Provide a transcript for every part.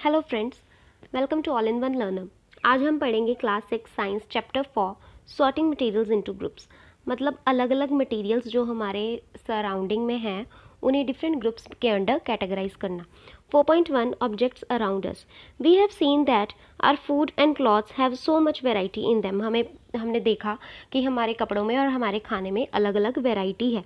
Hello friends, welcome to all in one learner. आज हम पढ़ेंगे class 6 science chapter 4 sorting materials into groups. मतलब अलग अलग मटेरियल्स जो हमारे सराउंडिंग में हैं उन्हें डिफरेंट ग्रुप्स के अंडर कैटेगराइज करना। 4.1 objects around us. We have seen that our food and clothes have so much variety in them. हमने देखा कि हमारे कपड़ों में और हमारे खाने में अलग अलग वेराइटी है।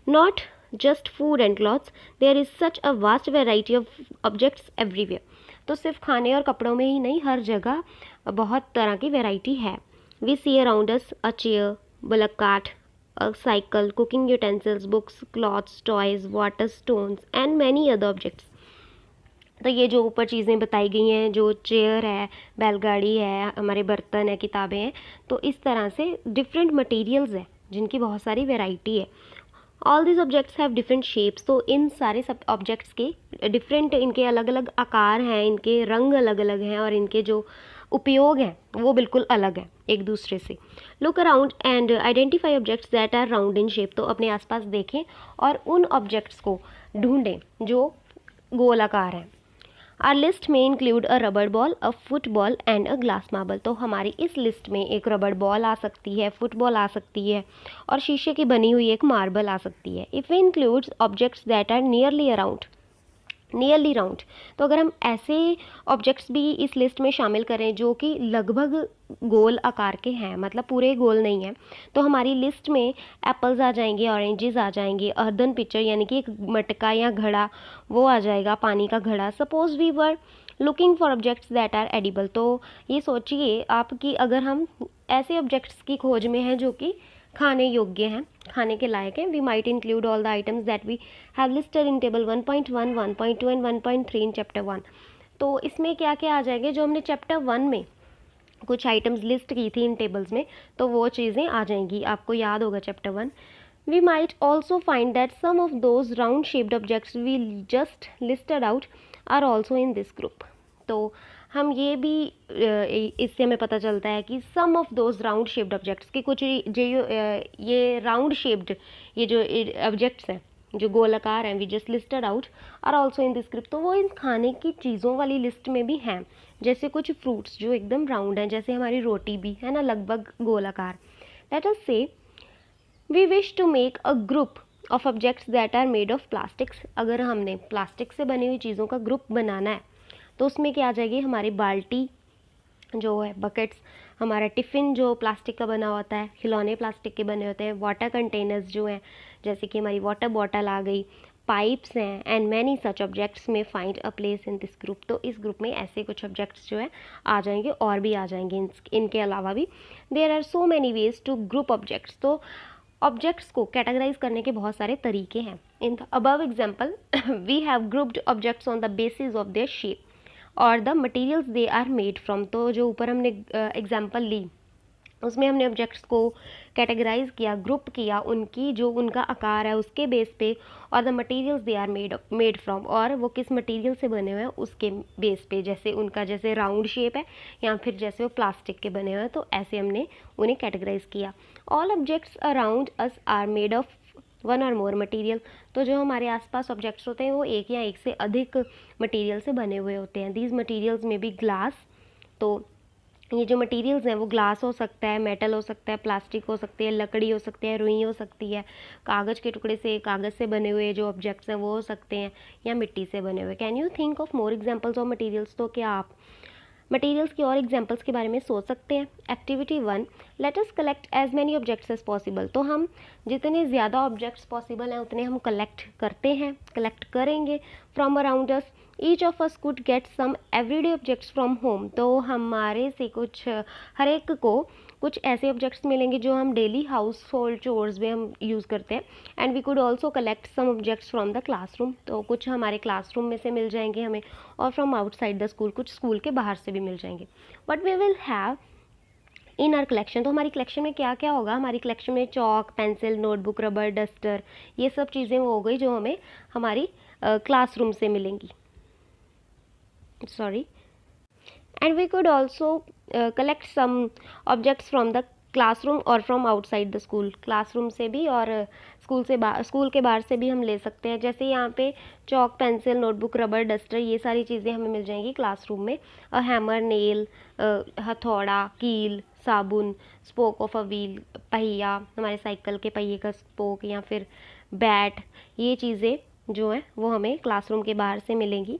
Not just food and clothes, there is such a vast variety of objects everywhere. तो सिर्फ खाने और कपड़ों में ही नहीं, हर जगह बहुत तरह की वैरायटी है। We see around us a chair, bullock cart, a cycle, cooking utensils, books, clothes, toys, water stones and many other objects. तो ये जो ऊपर चीज़ें बताई गई हैं, जो चेयर है, बैलगाड़ी है, हमारे बर्तन है, किताबें हैं, तो इस तरह से डिफरेंट मटेरियल्स हैं जिनकी बहुत सारी वैरायटी है। All this objects have different shapes. तो इन सारे सब ऑब्जेक्ट्स के डिफरेंट, इनके अलग अलग आकार हैं, इनके रंग अलग अलग हैं और इनके जो उपयोग हैं वो बिल्कुल अलग हैं एक दूसरे से। Look around and identify objects that are round in shape. तो अपने आसपास देखें और उन ऑब्जेक्ट्स को ढूंढें जो गोलाकार हैं। आर लिस्ट में इंक्लूड अ रबड़ ball, a football and a glass marble. तो हमारी इस लिस्ट में एक रबड़ बॉल आ सकती है, फुटबॉल आ सकती है और शीशे की बनी हुई एक मार्बल आ सकती है। If we includes objects that are nearly round, तो अगर हम ऐसे ऑब्जेक्ट्स भी इस लिस्ट में शामिल करें जो कि लगभग गोल आकार के हैं, मतलब पूरे गोल नहीं है, तो हमारी लिस्ट में एप्पल्स आ जाएंगे, ऑरेंजेस आ जाएंगे, अर्दन पिक्चर यानी कि एक मटका या घड़ा वो आ जाएगा, पानी का घड़ा। Suppose we were looking for objects that are edible. तो ये सोचिए आप कि अगर हम ऐसे ऑब्जेक्ट्स की खोज में हैं जो कि खाने योग्य हैं, खाने के लायक हैं, we might include all the items that we have listed in table 1.1, 1.2 and 1.3 in chapter 1। तो इसमें क्या क्या आ जाएंगे, जो हमने चैप्टर 1 में कुछ आइटम्स लिस्ट की थी इन टेबल्स में, तो वो चीज़ें आ जाएंगी। आपको याद होगा chapter 1। We might also find that some of those round shaped objects we just listed out are also in this group. तो हम ये भी इससे हमें पता चलता है कि some of those round shaped objects कि कुछ ये round shaped ये जो ऑब्जेक्ट्स हैं जो गोलाकार हैं, we just listed out are also in this group। तो वो इन खाने की चीज़ों वाली लिस्ट में भी हैं। जैसे कुछ फ्रूट्स जो एकदम राउंड हैं, जैसे हमारी रोटी भी है ना, लगभग गोलाकार। Let us say we wish to make a group of objects that are made of plastics. अगर हमने प्लास्टिक से बनी हुई चीज़ों का ग्रुप बनाना है तो उसमें क्या आ जाएगी, हमारी बाल्टी जो है, बकेट्स, हमारा टिफ़िन जो प्लास्टिक का बना होता है, खिलौने प्लास्टिक के बने होते हैं, वाटर कंटेनर्स जो हैं जैसे कि हमारी वाटर बॉटल आ गई, पाइप्स हैं, एंड मैनी सच ऑब्जेक्ट्स में find a place in this group. तो इस ग्रुप में ऐसे कुछ ऑब्जेक्ट्स जो है आ जाएंगे और भी आ जाएंगे इनके अलावा भी। There are so many ways to group objects. तो ऑब्जेक्ट्स को कैटेगराइज करने के बहुत सारे तरीके हैं। In the above example we have grouped objects on the basis of their shape or the materials they are made from. तो जो ऊपर हमने एग्जाम्पल ली उसमें हमने ऑब्जेक्ट्स को कैटेगराइज किया, ग्रुप किया उनकी जो उनका आकार है उसके बेस पे, or the materials they are made from, और वो किस मटेरियल से बने हुए हैं उसके बेस पे, जैसे उनका जैसे राउंड शेप है या फिर जैसे वो प्लास्टिक के बने हुए हैं, तो ऐसे हमने उन्हें कैटेगराइज किया। All objects around us are made of one or more material. तो जो हमारे आसपास ऑब्जेक्ट्स होते हैं वो एक या एक से अधिक मटीरियल से बने हुए होते हैं। दीज मटीरियल्स में भी ग्लास, तो ये जो मटेरियल्स हैं वो ग्लास हो सकता है, मेटल हो सकता है, प्लास्टिक हो सकती है, लकड़ी हो सकती है, रुई हो सकती है, कागज़ के टुकड़े से, कागज़ से बने हुए जो ऑब्जेक्ट्स हैं वो हो सकते हैं, या मिट्टी से बने हुए। Can you think of more examples of materials. तो क्या आप मटेरियल्स की और एग्जाम्पल्स के बारे में सोच सकते हैं। Activity 1, let us collect as many objects as possible. तो हम जितने ज़्यादा ऑब्जेक्ट्स पॉसिबल हैं उतने हम कलेक्ट करेंगे from around us. Each of us could get some everyday objects from home. तो हमारे से कुछ, हर एक को कुछ ऐसे ऑब्जेक्ट्स मिलेंगे जो हम डेली हाउस होल्ड चोर्स में हम यूज़ करते हैं। And we could also collect some objects from the classroom. तो कुछ हमारे क्लासरूम में से मिल जाएंगे हमें, और फ्रॉम आउटसाइड द स्कूल, कुछ स्कूल के बाहर से भी मिल जाएंगे। But we will have in our collection. तो हमारी कलेक्शन में क्या क्या होगा, हमारी कलेक्शन में chalk, pencil, notebook, rubber, duster, ये सब चीज़ें वो हो गई जो हमें हमारी क्लासरूम से मिलेंगी। And we could also collect some objects from the classroom or from outside the school, classroom से भी और स्कूल के बाहर से भी हम ले सकते हैं। जैसे यहाँ पे chalk, pencil, notebook, rubber, duster, ये सारी चीज़ें हमें मिल जाएंगी क्लासरूम में। हैमर, नेल, हथौड़ा, कील, साबुन, स्पोक ऑफ अ व्हील, पहिया, हमारे साइकिल के पहिए का स्पोक, या फिर बैट, ये चीज़ें जो हैं वो हमें क्लासरूम के बाहर से मिलेंगी।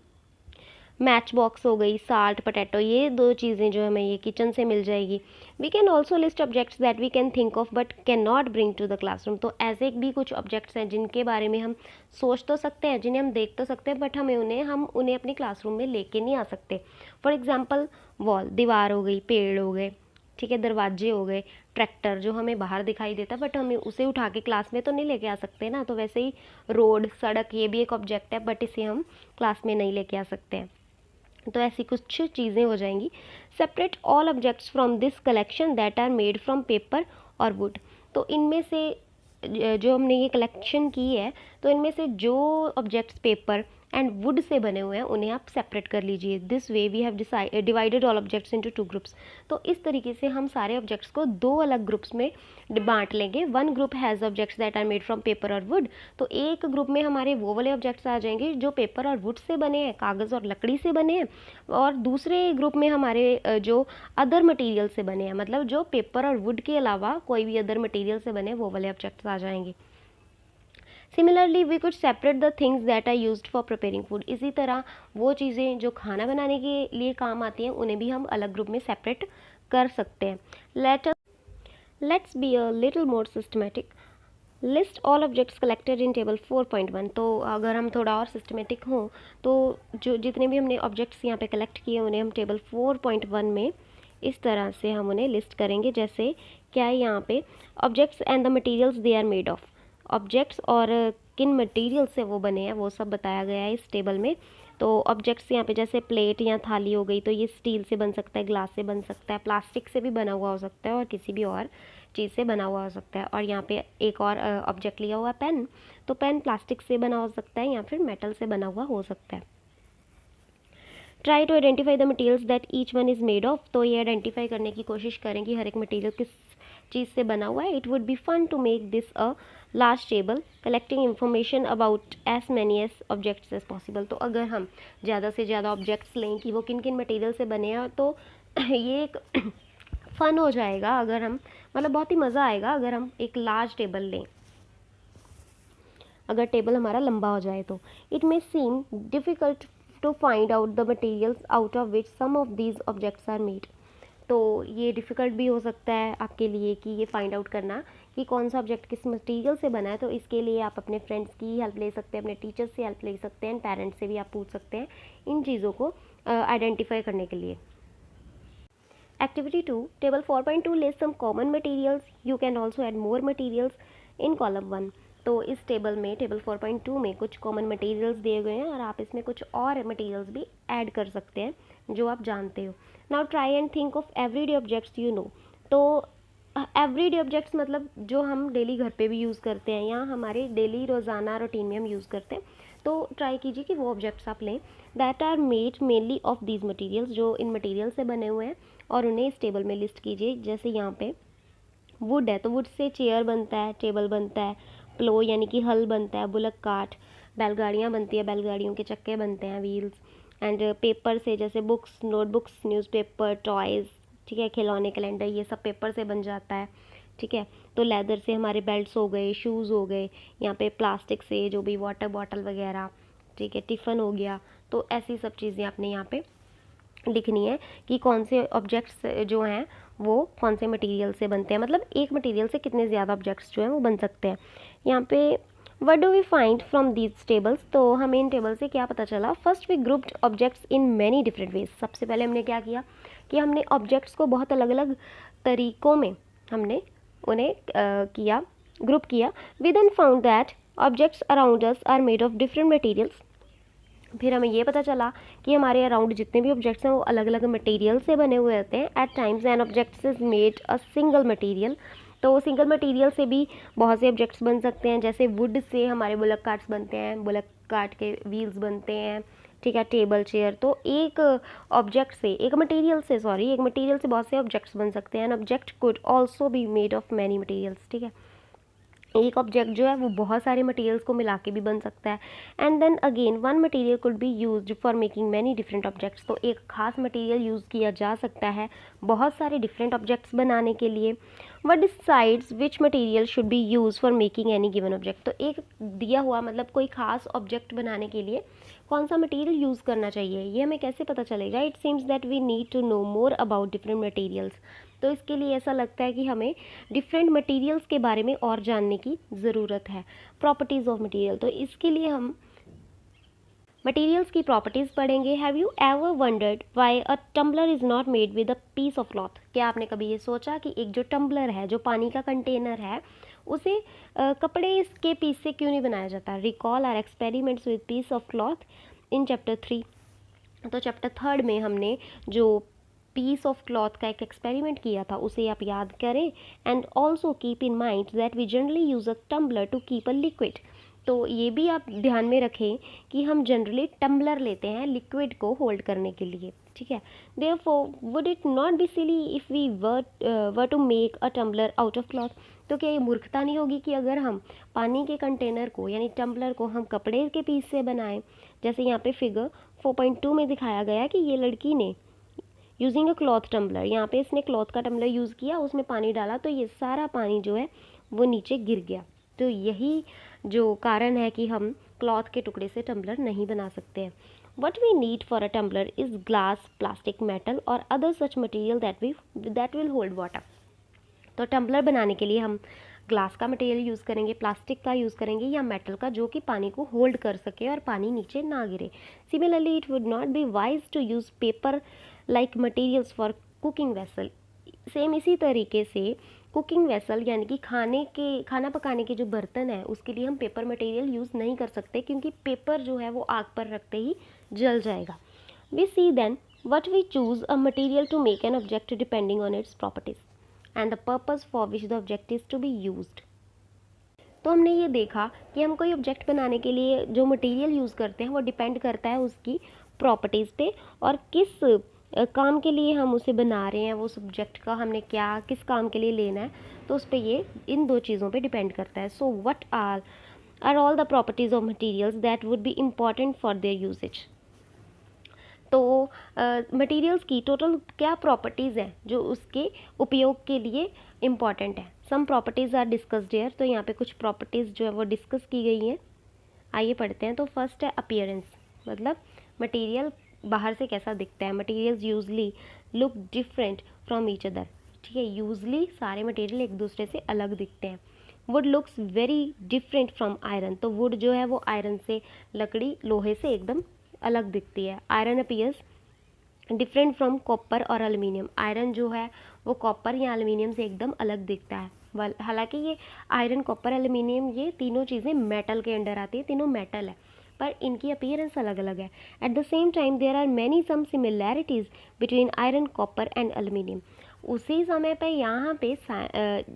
मैच बॉक्स हो गई, साल्ट, पोटैटो, ये 2 चीज़ें जो हमें ये किचन से मिल जाएगी। We can also list objects that we can think of but can not bring to the classroom. तो ऐसे भी कुछ ऑब्जेक्ट्स हैं जिनके बारे में हम सोच तो सकते हैं, जिन्हें हम देख तो सकते हैं, बट हम उन्हें अपनी क्लासरूम में लेके नहीं आ सकते। फॉर एग्जाम्पल वॉल, दीवार हो गई, पेड़ हो गए, ठीक है, दरवाजे हो गए, ट्रैक्टर जो हमें बाहर दिखाई देता है बट हमें उसे उठा के क्लास में तो नहीं लेके आ सकते ना। तो वैसे ही रोड, सड़क, ये भी एक ऑब्जेक्ट है बट इसे हम क्लास में नहीं लेके आ सकते हैं। तो ऐसी कुछ चीज़ें हो जाएंगी। Separate all objects from this collection that are made from paper or wood. तो इनमें से जो हमने ये कलेक्शन की है, तो इनमें से जो objects paper and would say बने हुए हैं उन्हें आप सेपरेट कर लीजिए। This way we have divided all objects into 2 groups. तो इस तरीके से हम सारे ऑब्जेक्ट्स को 2 अलग ग्रुप्स में बांट लेंगे। 1 group has objects that are made from paper or wood. तो एक ग्रुप में हमारे वो वाले ऑब्जेक्ट्स आ जाएंगे जो पेपर और वुड से बने हैं, कागज़ और लकड़ी से बने हैं। और दूसरे ग्रुप में हमारे जो अदर मटीरियल से बने हैं, मतलब जो पेपर और वुड के अलावा कोई भी अदर मटीरियल से बने, वो वाले ऑब्जेक्ट्स आ जाएंगे। Similarly we could separate the things that are used for preparing food. इसी तरह वो चीज़ें जो खाना बनाने के लिए काम आती हैं उन्हें भी हम अलग ग्रुप में सेपरेट कर सकते हैं। Let's be a little more systematic. List all objects collected in table 4.1। तो अगर हम थोड़ा और सिस्टमेटिक हों तो जो जितने भी हमने ऑब्जेक्ट्स यहाँ पे कलेक्ट किए उन्हें हम टेबल 4.1 में इस तरह से हम उन्हें लिस्ट करेंगे। जैसे क्या है यहाँ पे, objects and the materials they are made of. Objects और किन मटेरियल से वो बने हैं वो सब बताया गया है इस टेबल में। तो ऑब्जेक्ट्स यहाँ पे जैसे प्लेट या थाली हो गई, तो ये स्टील से बन सकता है, ग्लास से बन सकता है, प्लास्टिक से भी बना हुआ हो सकता है और किसी भी और चीज़ से बना हुआ हो सकता है। और यहाँ पे एक और ऑब्जेक्ट लिया हुआ है, पेन। तो पेन प्लास्टिक से बना हो सकता है या फिर मेटल से बना हुआ हो सकता है। Try to identify the materials that each one is made of. तो ये आइडेंटिफाई करने की कोशिश करें कि हर एक मटेरियल किस चीज़ से बना हुआ है। It would be fun to make this a large table collecting information about as many as objects as possible. तो अगर हम ज़्यादा से ज़्यादा ऑब्जेक्ट्स लें कि वो किन किन मटेरियल से बने हैं, तो ये एक फ़न हो जाएगा। अगर हम मतलब बहुत ही मज़ा आएगा अगर हम एक लार्ज टेबल लें, अगर टेबल हमारा लंबा हो जाए तो। It may seem difficult to find out the materials out of which some of these objects are made. तो ये डिफ़िकल्ट भी हो सकता है आपके लिए कि ये फाइंड आउट करना कि कौन सा ऑब्जेक्ट किस मटेरियल से बना है। तो इसके लिए आप अपने फ्रेंड्स की हेल्प ले सकते हैं, अपने टीचर्स से हेल्प ले सकते हैं, पेरेंट्स से भी आप पूछ सकते हैं इन चीज़ों को आइडेंटिफाई करने के लिए। Activity 2, Table 4.2 lists some common materials. You can also add more materials in column 1. तो इस टेबल में टेबल 4.2 में कुछ कॉमन मटेरियल्स दिए गए हैं और आप इसमें कुछ और मटेरियल्स भी ऐड कर सकते हैं जो आप जानते हो। Now try and think of everyday objects you know. तो एवरीडे ऑब्जेक्ट्स मतलब जो हम डेली घर पे भी यूज़ करते हैं या हमारे डेली रोज़ाना रूटीन में हम यूज़ करते हैं। तो ट्राई कीजिए कि वो ऑब्जेक्ट्स आप लें that are made mainly of these materials, जो इन मटेरियल से बने हुए हैं, और उन्हें इस टेबल में लिस्ट कीजिए। जैसे यहाँ पे वुड है तो वुड से चेयर बनता है, टेबल बनता है, प्लो यानी कि हल बनता है, बुलक कार्ट, बैलगाड़ियाँ बनती है, बैलगाड़ियों के चक्के बनते हैं, व्हील्स। एंड पेपर से जैसे बुक्स, नोटबुक्स, न्यूज़पेपर, टॉयज़, ठीक है, खिलौने, कैलेंडर, ये सब पेपर से बन जाता है, ठीक है। तो लेदर से हमारे बेल्ट्स हो गए, शूज़ हो गए, यहाँ पे प्लास्टिक से जो भी वाटर बॉटल वगैरह, ठीक है, टिफ़न हो गया। तो ऐसी सब चीज़ें आपने यहाँ पे लिखनी है कि कौन से ऑब्जेक्ट्स जो हैं वो कौन से मटेरियल से बनते हैं, मतलब एक मटेरियल से कितने ज़्यादा ऑब्जेक्ट्स जो हैं वो बन सकते हैं। यहाँ पे what do we find from these tables. तो हमें इन टेबल से क्या पता चला। First we grouped objects in many different ways. सबसे पहले हमने क्या किया कि हमने ऑब्जेक्ट्स को बहुत अलग अलग तरीक़ों में हमने उन्हें ग्रुप किया। We then found that objects around us are made of different materials. फिर हमें ये पता चला कि हमारे अराउंड जितने भी ऑब्जेक्ट्स हैं वो अलग अलग मटेरियल से बने हुए होते हैं। At times an objects is made a single material. तो सिंगल मटेरियल से भी बहुत से ऑब्जेक्ट्स बन सकते हैं। जैसे वुड से हमारे बुलक कार्ट्स बनते हैं, बुलक कार्ट के व्हील्स बनते हैं, ठीक है, टेबल चेयर। तो एक ऑब्जेक्ट से, एक मटेरियल से बहुत से ऑब्जेक्ट्स बन सकते हैं। An object could also be made of many materials, ठीक है, एक ऑब्जेक्ट जो है वो बहुत सारे मटेरियल्स को मिला के भी बन सकता है। And then again one material could be used for making many different objects, तो एक खास मटेरियल यूज़ किया जा सकता है बहुत सारे डिफरेंट ऑब्जेक्ट्स बनाने के लिए। What decides which material should be use for making any given object, तो एक दिया हुआ मतलब कोई खास ऑब्जेक्ट बनाने के लिए कौन सा मटेरियल यूज़ करना चाहिए, ये हमें कैसे पता चलेगा। It seems that we need to know more about different materials, तो इसके लिए ऐसा लगता है कि हमें डिफरेंट मटेरियल्स के बारे में और जानने की ज़रूरत है। प्रॉपर्टीज़ ऑफ मटेरियल, तो इसके लिए हम मटेरियल्स की प्रॉपर्टीज़ पढ़ेंगे। Have you ever wondered why a tumbler is not made with a piece of cloth, क्या आपने कभी ये सोचा कि एक जो टम्बलर है, जो पानी का कंटेनर है, उसे कपड़े के पीस से क्यों नहीं बनाया जाता। Recall our experiments with piece of cloth in chapter 3, तो चैप्टर 3 में हमने जो पीस ऑफ क्लॉथ का एक एक्सपेरिमेंट किया था उसे आप याद करें। And also keep in mind that we generally use a tumbler to keep a liquid, तो ये भी आप ध्यान में रखें कि हम जनरली टम्बलर लेते हैं लिक्विड को होल्ड करने के लिए, ठीक है। Therefore would it not be silly if we were to make a tumbler out of cloth, तो क्या ये मूर्खता नहीं होगी कि अगर हम पानी के कंटेनर को यानी टम्बलर को हम कपड़े के पीस से बनाएं। जैसे यहाँ पे फिगर 4.2 में दिखाया गया कि ये लड़की ने यूजिंग अ क्लॉथ टम्बलर, यहाँ पे इसने क्लॉथ का टम्बलर यूज़ किया, उसमें पानी डाला तो ये सारा पानी जो है वो नीचे गिर गया। तो यही जो कारण है कि हम क्लॉथ के टुकड़े से टम्बलर नहीं बना सकते हैं। What we need for a tumbler is glass, plastic, metal or other such material that will hold water, तो टम्बलर बनाने के लिए हम ग्लास का मटेरियल यूज़ करेंगे, प्लास्टिक का यूज़ करेंगे या मेटल का, जो कि पानी को होल्ड कर सके और पानी नीचे ना गिरे। Similarly it would not be wise to use paper like materials for cooking vessel, same इसी तरीके से कुकिंग वेसल यानी कि खाना पकाने के जो बर्तन है उसके लिए हम पेपर मटेरियल यूज़ नहीं कर सकते, क्योंकि पेपर जो है वो आग पर रखते ही जल जाएगा। We see then what we choose a material to make an object depending on its properties and the purpose for which the object is to be used, तो हमने ये देखा कि हम कोई ऑब्जेक्ट बनाने के लिए जो मटेरियल यूज़ करते हैं वो डिपेंड करता है उसकी प्रॉपर्टीज़ पे और किस काम के लिए हम उसे बना रहे हैं, वो सब्जेक्ट का हमने क्या किस काम के लिए लेना है, तो उस पर ये इन दो चीज़ों पे डिपेंड करता है। So what are all the properties of materials that would be important for their usages, तो मटेरियल्स की टोटल क्या प्रॉपर्टीज़ हैं जो उसके उपयोग के लिए इम्पॉर्टेंट है। Some properties are discussed here, तो यहाँ पे कुछ प्रॉपर्टीज़ जो है वो डिस्कस की गई हैं, आइए पढ़ते हैं। तो फर्स्ट है अपीयरेंस, मतलब मटेरियल बाहर से कैसा दिखता है। Materials usually look different from each other, ठीक है, यूजली सारे मटेरियल एक दूसरे से अलग दिखते हैं। Would looks very different from iron, तो वुड जो है वो आयरन से, लकड़ी लोहे से एकदम अलग दिखती है। Iron appears different from copper और एल्युमिनियम, आयरन जो है वो कॉपर या एल्युमिनियम से एकदम अलग दिखता है। हालांकि ये आयरन, कॉपर, एल्युमिनियम ये तीनों चीज़ें मेटल के अंडर आती है, तीनों मेटल है, पर इनकी अपीयरेंस अलग अलग है। At the same time there are many some similarities between iron, copper and aluminium, उसी समय पे यहाँ पे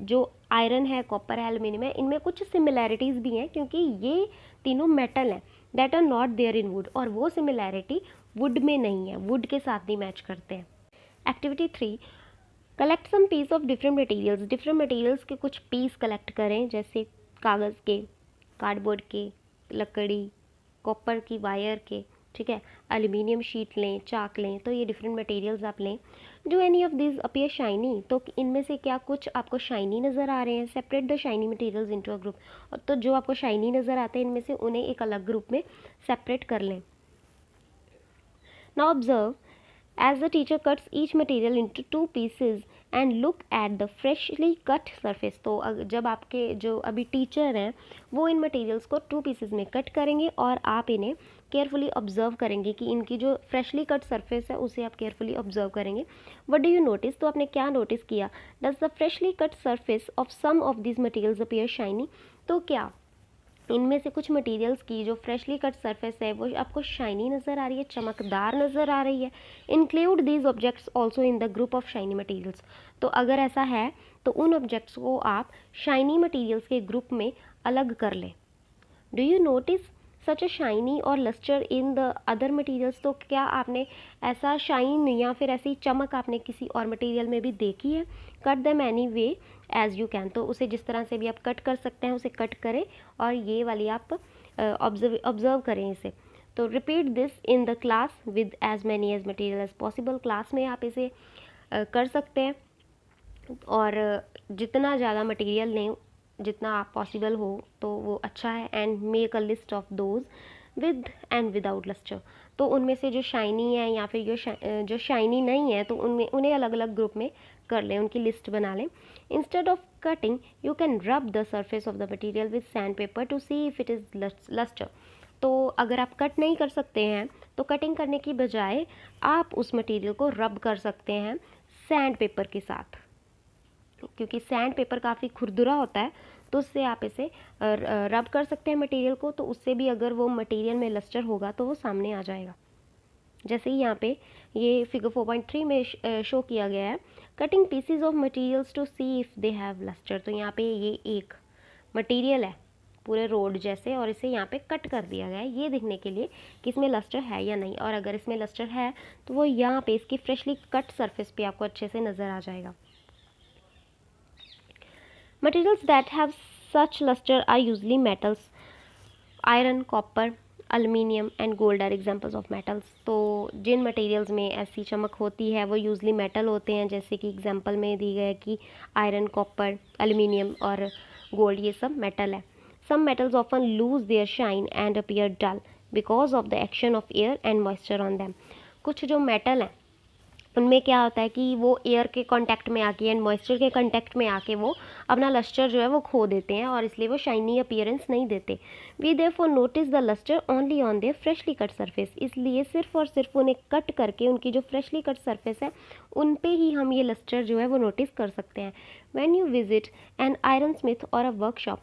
जो आयरन है, कॉपर है, एल्युमिनियम है, इनमें कुछ सिमिलैरिटीज़ भी हैं क्योंकि ये तीनों मेटल हैं that are not there in wood, और वो सिमिलैरिटी वुड में नहीं है, वुड के साथ नहीं मैच करते हैं। Activity 3, collect some piece of different materials, different materials के कुछ पीस कलेक्ट करें, जैसे कागज़ के, कार्डबोर्ड के, लकड़ी, कॉपर की वायर के, ठीक है, एल्युमिनियम शीट लें, चाक लें, तो ये डिफरेंट मटेरियल्स आप लें। Do any of this appear shiny, तो इनमें से क्या कुछ आपको शाइनी नज़र आ रहे हैं। Separate the shiny materials into a group, तो जो आपको शाइनी नज़र आते हैं इनमें से उन्हें एक अलग ग्रुप में सेपरेट कर लें। Now observe as the teacher cuts each material into 2 pieces and look at the freshly cut surface, तो जब आपके जो अभी टीचर हैं वो इन मटेरियल्स को 2 पीसेस में कट करेंगे और आप इन्हें केयरफुली ऑब्जर्व करेंगे कि इनकी जो फ्रेशली कट सरफेस है उसे आप केयरफुली ऑब्जर्व करेंगे। व्हाट डू यू नोटिस, तो आपने क्या नोटिस किया। Does the freshly cut surface of some of this materials appear shiny, तो क्या इनमें से कुछ मटेरियल्स की जो फ्रेशली कट सरफेस है वो आपको शाइनी नज़र आ रही है, चमकदार नज़र आ रही है। Include these objects also in the group of shiny materials, तो अगर ऐसा है तो उन ऑब्जेक्ट्स को आप शाइनी मटेरियल्स के ग्रुप में अलग कर लें। Do you notice such a shiny or lustre in the other materials, तो क्या आपने ऐसा शाइन या फिर ऐसी चमक आपने किसी और मटेरियल में भी देखी है? Cut them any way as you can, तो उसे जिस तरह से भी आप कट कर सकते हैं उसे कट करें, और ये वाली आप ऑब्जर्व करें इसे। तो repeat this in the class with as many as material as possible, class में आप इसे कर सकते हैं, और जितना ज़्यादा मटेरियल लें जितना आप पॉसिबल हो तो वो अच्छा है। And make a list of those with and without lustre, तो उनमें से जो शाइनी है या फिर जो शाइनी नहीं है तो उनमें उन्हें अलग अलग ग्रुप में कर लें, उनकी लिस्ट बना लें। Instead of cutting you can rub the surface of the material with sandpaper to see if it is lustre, तो अगर आप कट नहीं कर सकते हैं तो कटिंग करने की बजाय आप उस मटेरियल को रब कर सकते हैं सैंड पेपर के साथ, क्योंकि सैंड पेपर काफ़ी खुरदुरा होता है, तो उससे आप इसे रब कर सकते हैं मटेरियल को, तो उससे भी अगर वो मटेरियल में लस्टर होगा तो वो सामने आ जाएगा। जैसे ही यहाँ पे ये फिगर 4.3 में शो किया गया है, cutting pieces of materials to see if they have lustre, तो यहाँ पे ये एक मटेरियल है पूरे रोड जैसे, और इसे यहाँ पे कट कर दिया गया है ये देखने के लिए कि इसमें लस्टर है या नहीं, और अगर इसमें लस्टर है तो वो यहाँ पे इसकी फ्रेशली कट सरफेस पे आपको अच्छे से नज़र आ जाएगा। Materials that have such luster are usually metals. Iron, copper, aluminium and gold are examples of metals. तो जिन मटेरियल्स में ऐसी चमक होती है वो यूजली मेटल होते हैं, जैसे कि एग्जांपल में दी गई कि आयरन, कॉपर, एल्यूमिनियम और गोल्ड, ये सब मेटल है। Some metals often lose their shine and appear dull because of the action of air and moisture on them. कुछ जो मेटल हैं उनमें क्या होता है कि वो एयर के कांटेक्ट में आके एंड मॉइस्चर के कांटेक्ट में आके वो अपना लस्टर जो है वो खो देते हैं, और इसलिए वो शाइनी अपीयरेंस नहीं देते। We therefore notice the lustre only on their freshly cut surface, इसलिए सिर्फ और सिर्फ उन्हें कट करके उनकी जो फ्रेशली कट सरफेस है उन पे ही हम ये लस्टर जो है वो नोटिस कर सकते हैं। When you visit an iron smith or a workshop,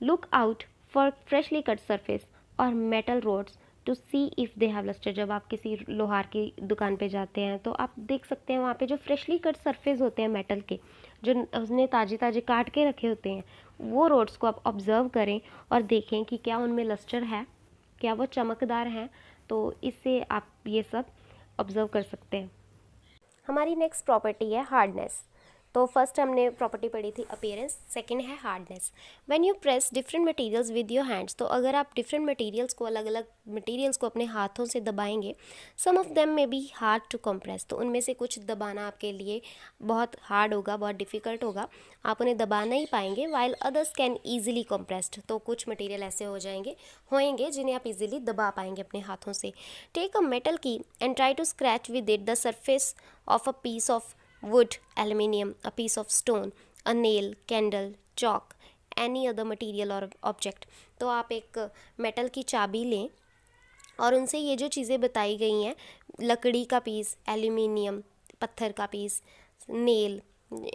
look out for freshly cut surface or metal rods to see if they have lustre. जब आप किसी लोहार की दुकान पे जाते हैं तो आप देख सकते हैं वहाँ पे जो फ्रेशली कट सरफेस होते हैं मेटल के, जो उसने ताजे ताजे काट के रखे होते हैं, वो रोड्स को आप ऑब्ज़र्व करें और देखें कि क्या उनमें लस्टर है, क्या वो चमकदार हैं, तो इससे आप ये सब ऑब्ज़र्व कर सकते हैं। हमारी नेक्स्ट प्रॉपर्टी है हार्डनेस। तो फर्स्ट हमने प्रॉपर्टी पढ़ी थी अपीयरेंस, सेकंड है hardness. When you press different materials with your hands, तो अगर आप डिफरेंट मटेरियल्स को अलग अलग मटेरियल्स को अपने हाथों से दबाएंगे, some of them may be hard to compress, तो उनमें से कुछ दबाना आपके लिए बहुत हार्ड होगा, बहुत डिफ़िकल्ट होगा, आप उन्हें दबा नहीं पाएंगे। While others can easily compressed, तो कुछ मटेरियल ऐसे होएंगे जिन्हें आप इजीली दबा पाएंगे अपने हाथों से। Take a metal key and try to scratch with it the surface of a piece of wood, aluminium, a piece of stone, a nail, candle, chalk, any other material or object। तो आप एक metal की चाबी लें और उनसे ये जो चीज़ें बताई गई हैं, लकड़ी का पीस, एल्यूमिनियम, पत्थर का पीस, नेल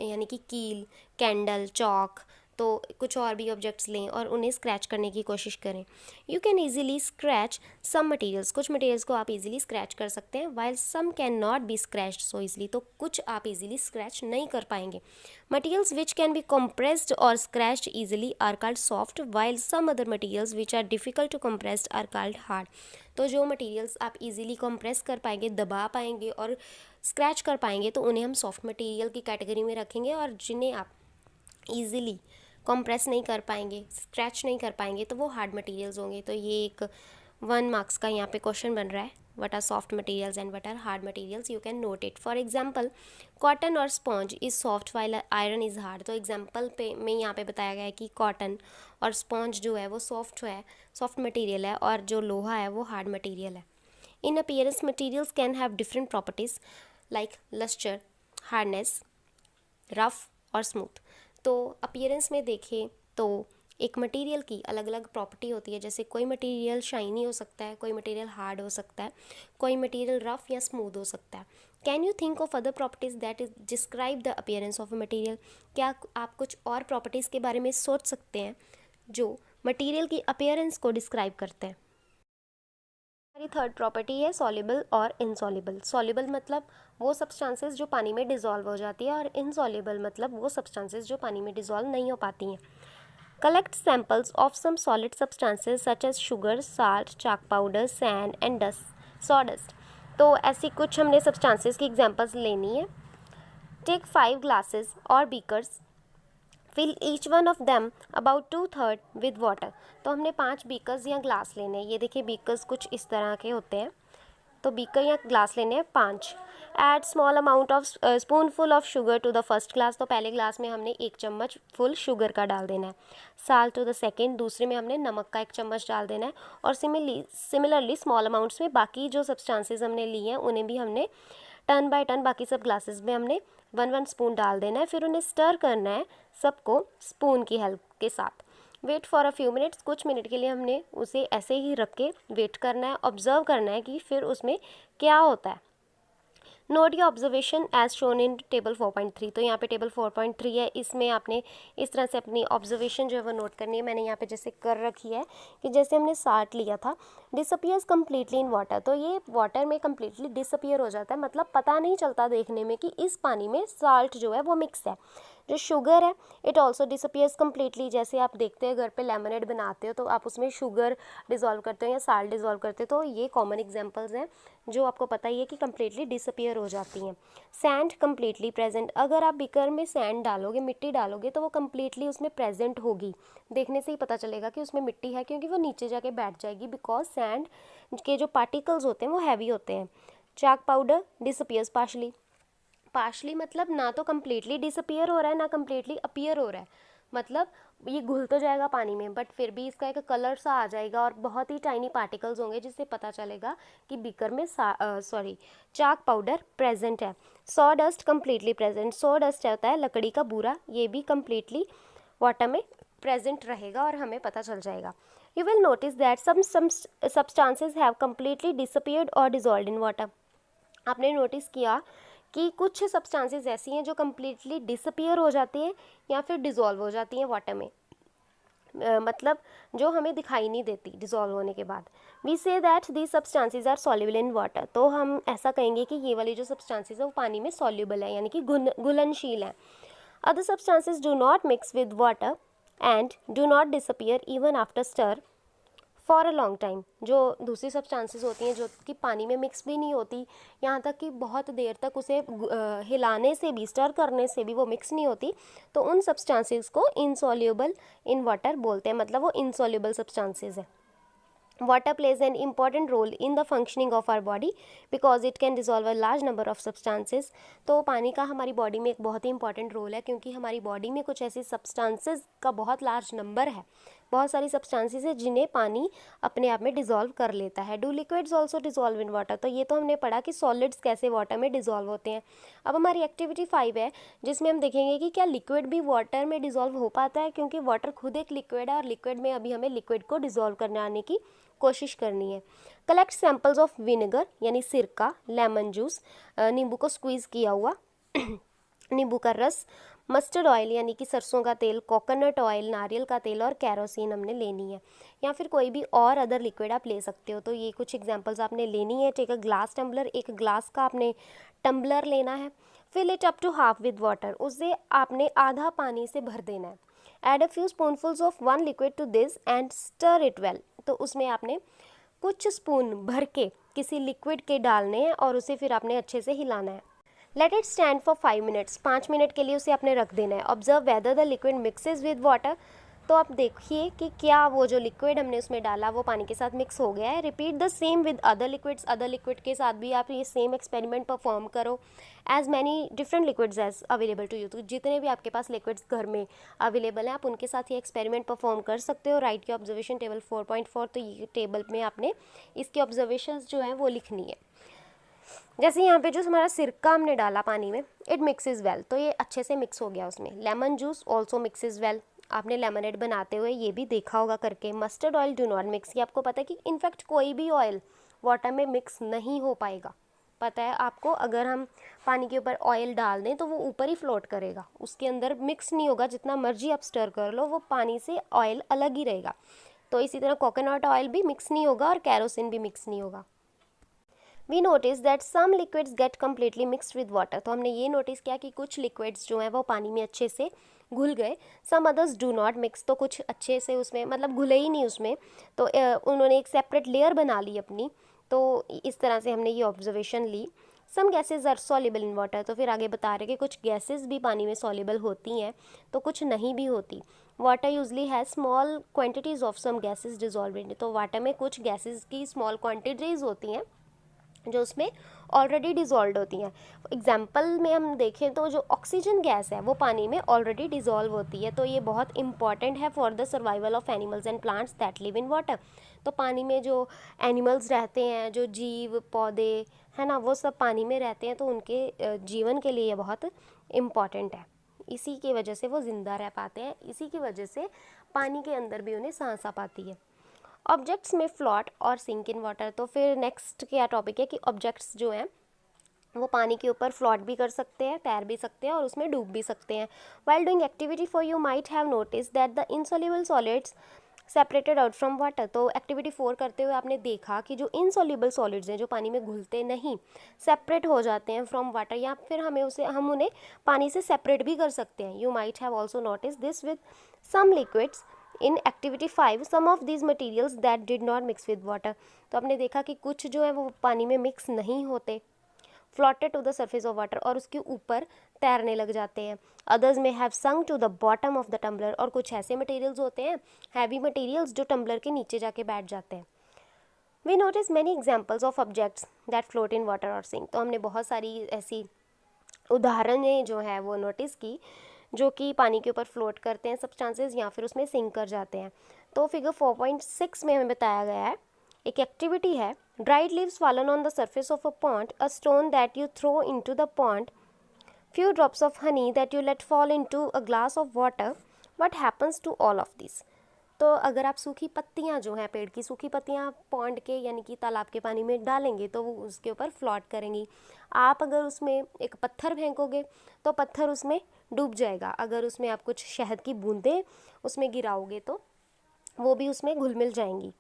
यानी कि कील, कैंडल, चॉक, तो कुछ और भी ऑब्जेक्ट्स लें और उन्हें स्क्रैच करने की कोशिश करें। You can easily scratch some materials, कुछ मटेरियल्स को आप इजीली स्क्रैच कर सकते हैं, while some can not be scratched so easily, तो कुछ आप इजीली स्क्रैच नहीं कर पाएंगे। Materials which can be compressed or scratched easily are called soft, while some other materials which are difficult to compressed are called hard. तो जो materials आप easily compress कर पाएंगे, दबा पाएंगे और स्क्रैच कर पाएंगे, तो उन्हें हम सॉफ्ट मटेरियल की कैटेगरी में रखेंगे, और जिन्हें आप ईजिली कंप्रेस नहीं कर पाएंगे, स्क्रैच नहीं कर पाएंगे, तो वो हार्ड मटेरियल्स होंगे। तो ये एक 1 मार्क्स का यहाँ पे क्वेश्चन बन रहा है, what are soft materials and what are hard materials, you can note it. For example, cotton or sponge is soft while iron is hard. तो एग्जांपल पे में यहाँ पे बताया गया है कि कॉटन और स्पॉन्ज जो है वो सॉफ्ट मटेरियल है, और जो लोहा है वो हार्ड मटेरियल है। In appearance materials can have different properties like lustre, hardness, rough or smooth. तो अपीयरेंस में देखें तो एक मटेरियल की अलग अलग प्रॉपर्टी होती है, जैसे कोई मटेरियल शाइनी हो सकता है, कोई मटेरियल हार्ड हो सकता है, कोई मटेरियल रफ या स्मूथ हो सकता है। Can you think of other properties that is describe the appearance of a material, क्या आप कुछ और प्रॉपर्टीज़ के बारे में सोच सकते हैं जो मटेरियल की अपीयरेंस को डिस्क्राइब करते हैं। हमारी थर्ड प्रॉपर्टी है सॉल्युबल और इनसॉल्युबल। सॉल्युबल मतलब वो सब्सटेंसेस जो पानी में डिज़ोल्व हो जाती है, और इनसॉल्युबल मतलब वो सब्सटेंसेस जो पानी में डिज़ोल्व नहीं हो पाती हैं। Collect samples of some solid substances such as sugar, salt, chalk powder, sand and dust, sawdust. तो ऐसी कुछ हमने सब्सटेंसेज की एग्जांपल्स लेनी है। Take 5 glasses or beakers, fill each one of them about 2/3 with water. तो हमने 5 बीकर्स या ग्लास लेने हैं। ये देखिए बीकर्स कुछ इस तरह के होते हैं, तो बीकर या ग्लास लेने हैं 5। Add small amount of spoonful of sugar to the first glass. तो पहले ग्लास में हमने 1 चम्मच फुल शुगर का डाल देना है। साल्ट टू द सेकेंड, दूसरे में हमने नमक का 1 चम्मच डाल देना है। और सिमिलरली स्मॉल अमाउंट्स में बाकी जो सब्सटेंसेज हमने लिए हैं उन्हें भी हमने टर्न बाय टर्न बाकी सब ग्लासेस में हमने 1-1 स्पून डाल देना है। फिर उन्हें स्टर करना है सबको स्पून की हेल्प के साथ। Wait for a few minutes, कुछ मिनट के लिए हमने उसे ऐसे ही रख के वेट करना है, ऑब्जर्व करना है कि फिर उसमें क्या होता है। Note your observation as shown in table 4.3। तो यहाँ पे टेबल 4.3 है, इसमें आपने इस तरह से अपनी ऑब्जर्वेशन जो है वो नोट करनी है। मैंने यहाँ पे जैसे कर रखी है कि जैसे हमने साल्ट लिया था, डिसअपियर्स कम्प्लीटली इन वाटर। तो ये वाटर में कम्प्लीटली डिसअपियर हो जाता है, मतलब पता नहीं चलता देखने में कि इस पानी में साल्ट जो है वो मिक्स है। जो शुगर है इट ऑल्सो डिसअपियर्स कम्प्लीटली। जैसे आप देखते हैं घर पे लेमनेड बनाते हो तो आप उसमें शुगर डिज़ोल्व करते हो या साल्ट डिज़ोल्व करते हो, तो ये कॉमन एग्जांपल्स हैं जो आपको पता ही है कि कम्प्लीटली डिसअपियर हो जाती हैं। सैंड कम्प्लीटली प्रेजेंट, अगर आप बीकर में सैंड डालोगे, मिट्टी डालोगे, तो वो कम्प्लीटली उसमें प्रेजेंट होगी। देखने से ही पता चलेगा कि उसमें मिट्टी है, क्योंकि वो नीचे जाके बैठ जाएगी, बिकॉज सैंड के जो पार्टिकल्स होते हैं वो हैवी होते हैं। चाक पाउडर डिसअपियर्स पार्शली मतलब ना तो कम्प्लीटली डिसअपियर हो रहा है ना कम्प्लीटली अपीयर हो रहा है, मतलब ये घुल तो जाएगा पानी में बट फिर भी इसका एक कलर सा आ जाएगा और बहुत ही टाइनी पार्टिकल्स होंगे जिससे पता चलेगा कि बीकर में चाक पाउडर प्रेजेंट है। Saw dust completely present, saw dust होता है लकड़ी का बूरा, ये भी कम्प्लीटली वाटर में प्रेजेंट रहेगा और हमें पता चल जाएगा। You will notice that some substances have completely disappeared or dissolved in water. आपने नोटिस किया कि कुछ सब्सटेंसेस ऐसी हैं जो कम्प्लीटली डिसअपियर हो जाती हैं या फिर डिज़ोल्व हो जाती हैं वाटर में, मतलब जो हमें दिखाई नहीं देती डिज़ोल्व होने के बाद। We see that these substances are soluble in water. तो हम ऐसा कहेंगे कि ये वाली जो सब्सटेंसेस है वो पानी में सॉल्युबल है, यानी कि घुलनशील है। Other substances do not mix with water and do not disappear even after stir for a long time. जो दूसरी सब्सटेंसेस होती हैं जो कि पानी में मिक्स भी नहीं होती, यहाँ तक कि बहुत देर तक उसे हिलाने से भी, स्टर करने से भी वो मिक्स नहीं होती, तो उन सब्सटेंसेस को इनसॉल्युबल इन वाटर बोलते हैं, मतलब वो इनसॉल्युबल सब्सटेंसेस है। Water plays an important role in the functioning of our body because it can dissolve a large number of substances। तो पानी का हमारी बॉडी में एक बहुत ही इंपॉर्टेंट रोल है, क्योंकि हमारी बॉडी में कुछ ऐसी सब्सटेंसेस का बहुत लार्ज नंबर है, बहुत सारी सब्सटेंसेस है जिन्हें पानी अपने आप में डिज़ोल्व कर लेता है। Do liquids also dissolve in water. तो ये तो हमने पढ़ा कि सॉलिड्स कैसे वाटर में डिज़ोल्व होते हैं। अब हमारी एक्टिविटी 5 है जिसमें हम देखेंगे कि क्या लिक्विड भी वाटर में डिज़ोल्व हो पाता है, क्योंकि वाटर खुद एक लिक्विड है और लिक्विड में अभी हमें लिक्विड को डिज़ोल्व करने आने की कोशिश करनी है। कलेक्ट सैंपल्स ऑफ विनेगर यानी सिरका, लेमन जूस, नींबू को स्क्वीज़ किया हुआ नींबू का रस, मस्टर्ड ऑयल यानी कि सरसों का तेल, कोकोनट ऑयल नारियल का तेल और कैरोसिन हमने लेनी है, या फिर कोई भी और अदर लिक्विड आप ले सकते हो। तो ये कुछ एग्जांपल्स आपने लेनी है। टेक अ ग्लास टम्बलर, एक ग्लास का आपने टम्बलर लेना है। Fill it up to half with water, उसे आपने आधा पानी से भर देना है। Add a few spoonfuls of one liquid to this and stir it well. तो उसमें आपने कुछ स्पून भर के किसी लिक्विड के डालने हैं और उसे फिर आपने अच्छे से हिलाना है। Let it stand for 5 minutes, 5 minute के लिए उसे आपने रख देना है। Observe whether the liquid mixes with water. तो आप देखिए कि क्या वो जो लिक्विड हमने उसमें डाला वो पानी के साथ मिक्स हो गया है। Repeat the same with other liquids, other liquid के साथ भी आप ये सेम एक्सपेरिमेंट परफॉर्म करो। As many different liquids as available to you. तो जितने भी आपके पास लिक्विड्स घर में अवेलेबल हैं आप उनके साथ ये एक्सपेरिमेंट परफॉर्म कर सकते हो। राइट की ऑब्जर्वेशन टेबल 4.4। तो ये टेबल में आपने इसकी ऑब्जर्वेशंस जो हैं वो लिखनी है। जैसे यहाँ पे जो हमारा सिरका हमने डाला पानी में, इट मिक्सेस वेल, तो ये अच्छे से मिक्स हो गया उसमें। Lemon juice also mixes well, आपने लेमनेड बनाते हुए ये भी देखा होगा करके। Mustard oil do not mix, ये आपको पता है कि इनफैक्ट कोई भी ऑयल वाटर में मिक्स नहीं हो पाएगा, पता है आपको। अगर हम पानी के ऊपर ऑयल डाल दें तो वो ऊपर ही फ्लोट करेगा, उसके अंदर मिक्स नहीं होगा। जितना मर्जी आप स्टर कर लो वो पानी से ऑयल अलग ही रहेगा। तो इसी तरह कोकोनट ऑयल भी मिक्स नहीं होगा और कैरोसिन भी मिक्स नहीं होगा। We notice that some liquids get completely mixed with water. तो हमने ये नोटिस किया कि कुछ लिक्विड्स जो हैं वो पानी में अच्छे से घुल गए, some others do not mix, तो कुछ अच्छे से उसमें मतलब घुले ही नहीं उसमें, तो उन्होंने एक सेपरेट लेयर बना ली अपनी। तो इस तरह से हमने ये ऑब्जर्वेशन ली। Some gases are soluble in water, तो फिर आगे बता रहे कि कुछ गैसेज भी पानी में सॉल्युबल होती हैं तो कुछ नहीं भी होती। Water usually has small quantities of some gases dissolve in, तो वाटर में कुछ गैसेज की स्मॉल क्वांटिटीज़ होती हैं जो उसमें ऑलरेडी डिज़ोल्व होती हैं। एग्जाम्पल में हम देखें तो जो ऑक्सीजन गैस है वो पानी में ऑलरेडी डिज़ोल्व होती है, तो ये बहुत इंपॉर्टेंट है for the survival of animals and plants that live in water. तो पानी में जो एनिमल्स रहते हैं, जो जीव पौधे है ना, वो सब पानी में रहते हैं, तो उनके जीवन के लिए ये बहुत इम्पॉर्टेंट है। इसी की वजह से वो ज़िंदा रह पाते हैं, इसी की वजह से पानी के अंदर भी उन्हें सांस आ पाती है। ऑब्जेक्ट्स में फ्लोट और सिंक इन वाटर, तो फिर नेक्स्ट क्या टॉपिक है कि ऑब्जेक्ट्स जो हैं वो पानी के ऊपर फ्लोट भी कर सकते हैं, तैर भी सकते हैं और उसमें डूब भी सकते हैं। While doing activity for you might have notice that the insoluble solids separated out from water, तो एक्टिविटी 4 करते हुए आपने देखा कि जो इनसॉल्युबल सॉलिड्स हैं, जो पानी में घुलते नहीं, सेपरेट हो जाते हैं फ्रॉम वाटर, या फिर हम उन्हें पानी से सेपरेट भी कर सकते हैं। You might have also notice this with some liquids in activity 5 some of these materials that did not mix with water, तो आपने देखा कि कुछ जो है वो पानी में मिक्स नहीं होते, floated to the surface of water, और उसके ऊपर तैरने लग जाते हैं। Others may have sunk to the bottom of the tumbler, और कुछ ऐसे मटेरियल्स होते हैं हैवी मटेरियल्स जो टम्बलर के नीचे जाके बैठ जाते हैं। We notice many examples of objects that float in water or sink, तो हमने बहुत सारी ऐसी उदाहरणें जो है वो नोटिस की जो कि पानी के ऊपर फ्लोट करते हैं सब्सटेंसेस, या फिर उसमें सिंक कर जाते हैं। तो फिगर 4.6 में हमें बताया गया है, एक एक्टिविटी है, dried leaves fallen on the surface of a pond, a stone that you throw into the pond, few drops of honey that you let fall into a glass of water, what happens to all of this? तो अगर आप सूखी पत्तियां जो हैं, पेड़ की सूखी पत्तियां पॉन्ड के यानी कि तालाब के पानी में डालेंगे तो वो उसके ऊपर फ्लोट करेंगी। आप अगर उसमें एक पत्थर फेंकोगे तो पत्थर उसमें डूब जाएगा, अगर उसमें आप कुछ शहद की बूंदें उसमें गिराओगे तो वो भी उसमें घुल मिल जाएंगी।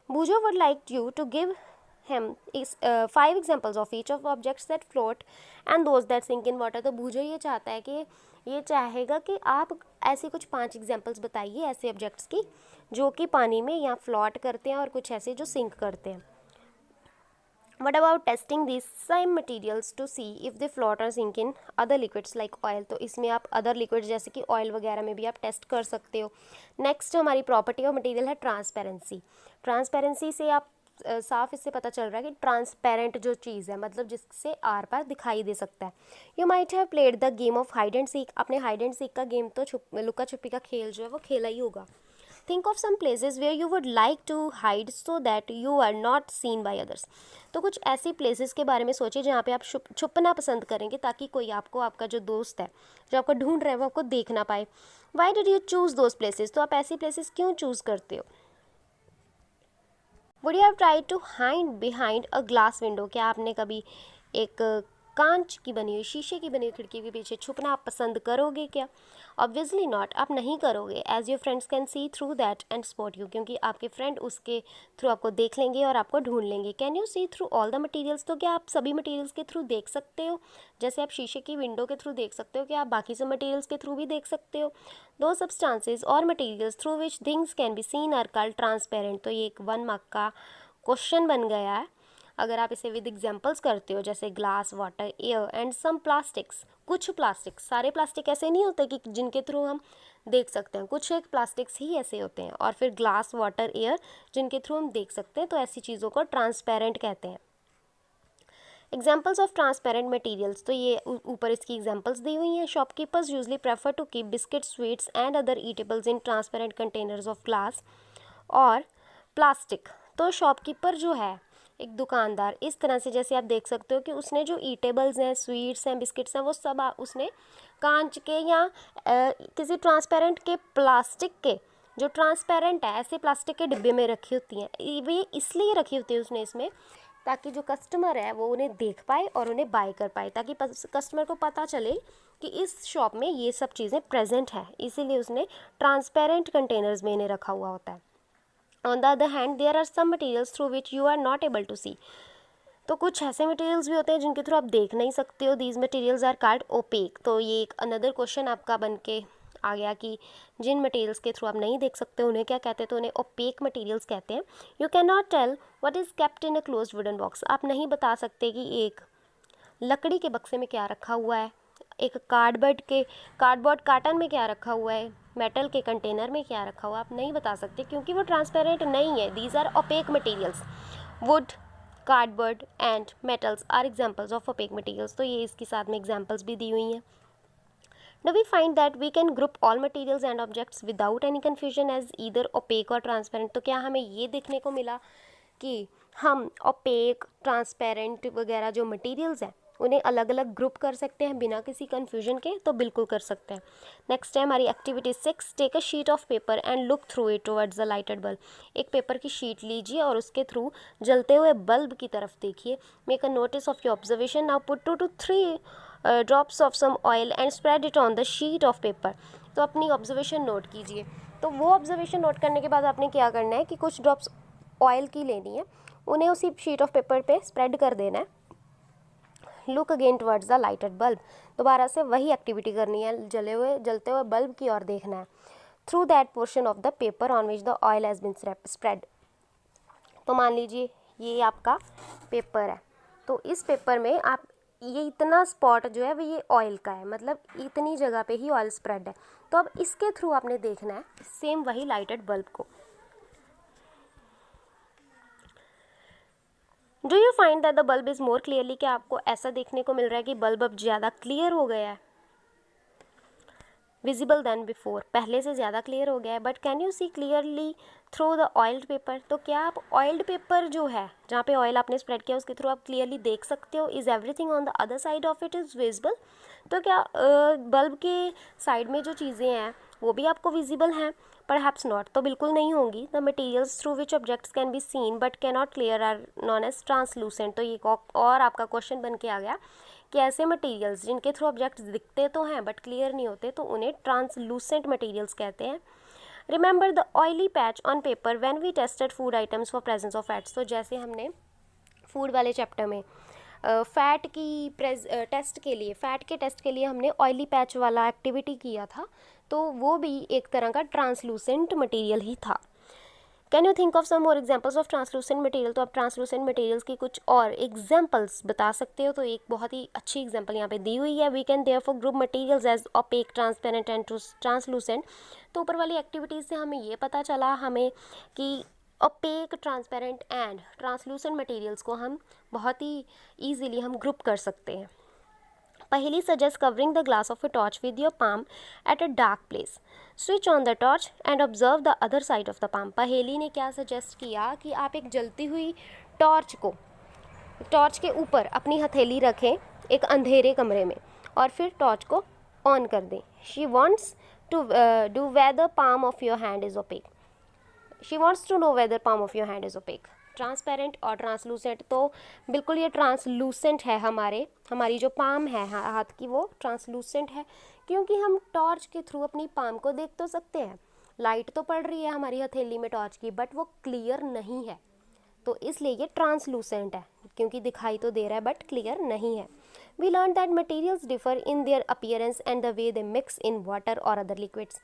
Bujo would like you to give him 5 examples of each of objects that float and those that sink in water। तो बूझो ये चाहता है कि ये चाहेगा कि आप ऐसे कुछ 5 एग्जाम्पल्स बताइए ऐसे ऑब्जेक्ट्स की जो कि पानी में या फ्लोट करते हैं और कुछ ऐसे जो सिंक करते हैं। What about testing these same materials to see if they float or sink in other liquids like oil? तो इसमें आप other liquids जैसे कि ऑयल वगैरह में भी आप टेस्ट कर सकते हो। नेक्स्ट हमारी प्रॉपर्टी ऑफ मटेरियल है ट्रांसपेरेंसी। ट्रांसपेरेंसी से आप साफ इससे पता चल रहा है कि ट्रांसपेरेंट जो चीज़ है मतलब जिससे आर पार दिखाई दे सकता है। You might have played the game of hide and seek. आपने हाइड एंड सीक का गेम तो लुका छुपी का खेल जो है वो खेला ही होगा। Think of some places where you would like to hide so that you are not seen by others. तो कुछ ऐसी प्लेसेस के बारे में सोचिए जहाँ पे आप छुपना पसंद करेंगे ताकि कोई आपको, आपका जो दोस्त है जो आपको ढूंढ रहा है वो आपको देख ना पाए। Why did you choose those places? तो आप ऐसी प्लेसेस क्यों चूज़ करते हो? Would you have try to hide behind a glass window? क्या आपने कभी एक कांच की बनी हुई, शीशे की बनी हुई खिड़की के पीछे छुपना आप पसंद करोगे क्या? ऑब्वियसली नॉट, आप नहीं करोगे। As your friends can see through that and spot you, क्योंकि आपके फ्रेंड उसके थ्रू आपको देख लेंगे और आपको ढूंढ लेंगे। Can you see through all the materials? तो क्या आप सभी मटीरियल्स के थ्रू देख सकते हो? जैसे आप शीशे की विंडो के थ्रू देख सकते हो, क्या आप बाकी सब मटीरियल्स के थ्रू भी देख सकते हो? दो सब्सटेंसेज और materials through which things can be seen are called transparent. तो ये एक 1 मार्क का क्वेश्चन बन गया है अगर आप इसे विद एग्जांपल्स करते हो, जैसे glass, water, air and some plastics. कुछ प्लास्टिक्स, सारे प्लास्टिक ऐसे नहीं होते कि जिनके थ्रू हम देख सकते हैं, कुछ एक प्लास्टिक्स ही ऐसे होते हैं, और फिर ग्लास, वाटर, एयर जिनके थ्रू हम देख सकते हैं, तो ऐसी चीज़ों को ट्रांसपेरेंट कहते हैं। एग्जाम्पल्स ऑफ ट्रांसपेरेंट मटीरियल्स, तो ये ऊपर इसकी एग्जाम्पल्स दी हुई हैं। Shopkeepers usually prefer to keep biscuit, sweets and other eatables in transparent containers of glass और प्लास्टिक। तो शॉपकीपर जो है, एक दुकानदार, इस तरह से जैसे आप देख सकते हो कि उसने जो ईटेबल्स हैं, स्वीट्स हैं, बिस्किट्स हैं, वो सब उसने कांच के या किसी ट्रांसपेरेंट के, प्लास्टिक के, जो ट्रांसपेरेंट है ऐसे प्लास्टिक के डिब्बे में रखी होती हैं। वे इसलिए रखी होती है उसने इसमें ताकि जो कस्टमर है वो उन्हें देख पाए और उन्हें बाय कर पाए, ताकि कस्टमर को पता चले कि इस शॉप में ये सब चीज़ें प्रेजेंट हैं, इसीलिए उसने ट्रांसपेरेंट कंटेनर्स में इन्हें रखा हुआ होता है। On the other hand, there are some materials through which you are not able to see। तो कुछ ऐसे मटेरियल्स भी होते हैं जिनके थ्रू आप देख नहीं सकते हो। These materials are called opaque। तो ये एक अनदर क्वेश्चन आपका बन के आ गया कि जिन मटेरियल्स के थ्रू आप नहीं देख सकते उन्हें क्या कहते हैं, तो उन्हें ओपेक मटेरियल्स कहते हैं। You can not tell what is kept in a closed wooden box, आप नहीं बता सकते कि एक लकड़ी के बक्से में क्या रखा हुआ है, एक कार्डबोर्ड कार्टन में क्या रखा हुआ है, मेटल के कंटेनर में क्या रखा हुआ है, आप नहीं बता सकते क्योंकि वो ट्रांसपेरेंट नहीं है। These are opaque materials. Wood, cardboard and metals are examples of opaque materials. तो ये इसके साथ में एग्जाम्पल्स भी दी हुई हैं। Now we find that we can group all materials and objects without any confusion as either opaque or transparent। तो क्या हमें ये देखने को मिला कि हम opaque, transparent वगैरह जो materials हैं उन्हें अलग अलग ग्रुप कर सकते हैं बिना किसी कन्फ्यूजन के? तो बिल्कुल कर सकते हैं। नेक्स्ट है हमारी activity 6, take a sheet of paper and look through it towards the lighted bulb. एक पेपर की शीट लीजिए और उसके थ्रू जलते हुए बल्ब की तरफ देखिए। Make a notice of your observation. Now put 2 to 3 drops of some oil and spread it on the sheet of paper. तो अपनी ऑब्जर्वेशन नोट कीजिए। तो वो ऑब्जर्वेशन नोट करने के बाद आपने क्या करना है कि कुछ ड्रॉप्स ऑयल की लेनी है, उन्हें उसी शीट ऑफ पेपर पे स्प्रेड कर देना है। Look again towards the lighted bulb, दोबारा से वही एक्टिविटी करनी है, जलते हुए बल्ब की ओर देखना है। Through that portion of the paper on which the oil has been spread. तो मान लीजिए ये आपका पेपर है, तो इस पेपर में आप ये इतना स्पॉट जो है वो ये ऑयल का है, मतलब इतनी जगह पे ही ऑयल स्प्रेड है। तो अब इसके थ्रू आपने देखना है सेम वही लाइटेड बल्ब को। Do you find that the bulb is more clearly, क्या आपको ऐसा देखने को मिल रहा है कि बल्ब अब ज़्यादा क्लियर हो गया है? विजिबल दैन बिफोर, पहले से ज़्यादा क्लियर हो गया है। But can you see clearly through the oiled paper, तो क्या आप ऑयल्ड पेपर जो है जहाँ पे ऑयल आपने स्प्रेड किया उसके थ्रू आप क्लियरली देख सकते हो? Is everything on the other side of it is visible, तो क्या बल्ब के साइड में जो चीज़ें हैं वो भी आपको विजिबल हैं? परहैप्स नॉट, तो बिल्कुल नहीं होंगी। The materials through which objects can be seen but can not clear are known as translucent. तो ये और आपका क्वेश्चन बन के आ गया कि ऐसे मटेरियल्स जिनके थ्रू ऑब्जेक्ट्स दिखते तो हैं बट क्लियर नहीं होते, तो उन्हें ट्रांसलूसेंट मटेरियल्स कहते हैं। Remember the oily patch on paper when we tested food items for presence of fats. तो जैसे हमने फूड वाले चैप्टर में फैट की टेस्ट के लिए हमने ऑयली पैच वाला एक्टिविटी किया था, तो वो भी एक तरह का ट्रांसलूसेंट मटेरियल ही था। Can you think of some more examples of translucent material, तो आप ट्रांसलूसेंट मटेरियल्स की कुछ और एग्जाम्पल्स बता सकते हो। तो एक बहुत ही अच्छी एग्जाम्पल यहाँ पे दी हुई है। We can therefore group materials as opaque, transparent and translucent. तो ऊपर वाली एक्टिविटीज़ से हमें ये पता चला हमें कि opaque, transparent and translucent materials को हम बहुत ही ईजीली हम ग्रुप कर सकते हैं। पहली suggest covering the glass of a torch with your palm at a dark place. Switch on the torch and observe the other side of the palm. पहेली ने क्या सजेस्ट किया कि आप एक जलती हुई टॉर्च के ऊपर अपनी हथेली रखें एक अंधेरे कमरे में और फिर टॉर्च को ऑन कर दें। She wants to do whether palm of your hand is opaque. She wants to know whether palm of your hand is opaque. Transparent और ट्रांसलूसेंट, तो बिल्कुल ये ट्रांसलूसेंट है। हमारी जो पाम है हाथ की वो ट्रांसलूसेंट है, क्योंकि हम टॉर्च के थ्रू अपनी पाम को देख तो सकते हैं। लाइट तो पड़ रही है हमारी हथेली में टॉर्च की, बट वो क्लियर नहीं है, तो इसलिए ये ट्रांसलूसेंट है, क्योंकि दिखाई तो दे रहा है बट क्लियर नहीं है। We learn that materials differ in their appearance and the way they mix in water और अदर लिक्विड्स।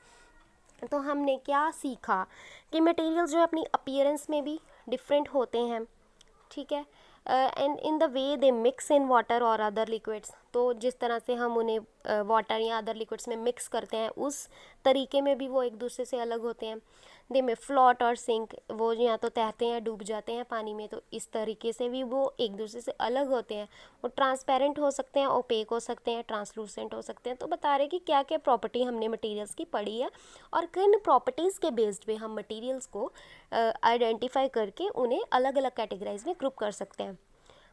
तो हमने क्या सीखा कि मटेरियल्स जो है अपनी अपीयरेंस में भी डिफरेंट होते हैं, ठीक है, and in the way they mix in water और अदर लिक्विड्स। तो जिस तरह से हम उन्हें वाटर या अदर लिक्विड्स में मिक्स करते हैं उस तरीके में भी वो एक दूसरे से अलग होते हैं। दे में फ्लोट और सिंक, वो या तो तैरते हैं डूब जाते हैं पानी में, तो इस तरीके से भी वो एक दूसरे से अलग होते हैं। वो ट्रांसपेरेंट हो सकते हैं, ओपेक हो सकते हैं, ट्रांसलूसेंट हो सकते हैं। तो बता रहे कि क्या क्या प्रॉपर्टी हमने मटेरियल्स की पढ़ी है और किन प्रॉपर्टीज़ के बेस्ड पे हम मटेरियल्स को आइडेंटिफाई करके उन्हें अलग अलग कैटेगराइज में ग्रुप कर सकते हैं।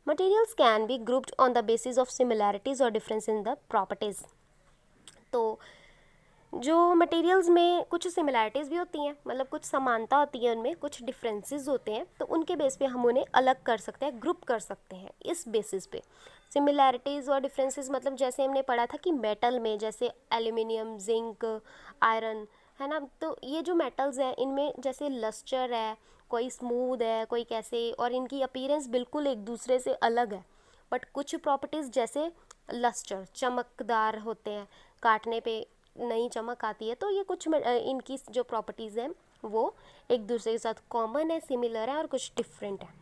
Materials can be grouped on the basis of similarities और डिफरेंस इन द प्रॉपर्टीज़। तो जो मटेरियल्स में कुछ सिमिलैरिटीज़ भी होती हैं, मतलब कुछ समानता होती है उनमें, कुछ डिफरेंसेस होते हैं, तो उनके बेस पे हम उन्हें अलग कर सकते हैं, ग्रुप कर सकते हैं इस बेसिस पे। सिमिलैरिटीज़ और डिफरेंसेस मतलब जैसे हमने पढ़ा था कि मेटल में जैसे एल्यूमिनियम, जिंक, आयरन, है ना, तो ये जो मेटल्स हैं इनमें जैसे लस्टर है, कोई स्मूथ है, कोई कैसे, और इनकी अपीयरेंस बिल्कुल एक दूसरे से अलग है। बट कुछ प्रॉपर्टीज़ जैसे लस्टर चमकदार होते हैं, काटने पे नई चमक आती है। तो ये कुछ इनकी जो प्रॉपर्टीज़ हैं वो एक दूसरे के साथ कॉमन है, सिमिलर है और कुछ डिफरेंट है।